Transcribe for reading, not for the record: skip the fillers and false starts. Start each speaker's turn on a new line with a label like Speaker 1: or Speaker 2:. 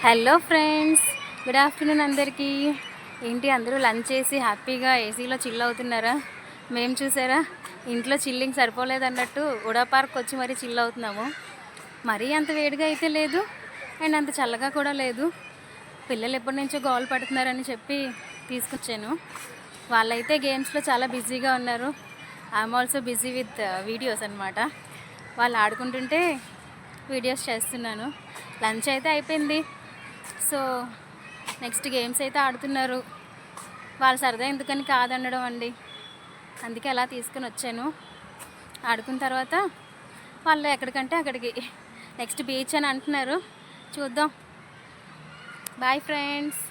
Speaker 1: Hello friends, good afternoon అందరికీ. ఏంటి అందరూ లంచ్ చేసి హ్యాపీగా ఏసీలో చిల్ అవుతున్నారా? మేము చూసారా ఇంట్లో చిల్లింగ్ సరిపోలేదన్నట్టు ఉడా పార్క్ వచ్చి మరీ చిల్ అవుతున్నాము. మరీ అంత వేడిగా అయితే లేదు అండ్ అంత చల్లగా కూడా లేదు. పిల్లలు ఎప్పటి నుంచో గోల్ పడుతున్నారని చెప్పి తీసుకొచ్చాను. వాళ్ళైతే గేమ్స్లో చాలా బిజీగా ఉన్నారు. I'm also busy with videos అనమాట. వాళ్ళు ఆడుకుంటుంటే వీడియోస్ చేస్తున్నాను. లంచ్ అయితే అయిపోయింది. సో నెక్స్ట్ గేమ్స్ అయితే ఆడుతున్నారు. వాళ్ళ సరదా ఎందుకని కాదనడం అండి, అందుకే అలా తీసుకుని వచ్చాను. ఆడుకున్న తర్వాత వాళ్ళు ఎక్కడికంటే అక్కడికి, నెక్స్ట్ బీచ్ అని అంటున్నారు, చూద్దాం. Bye friends.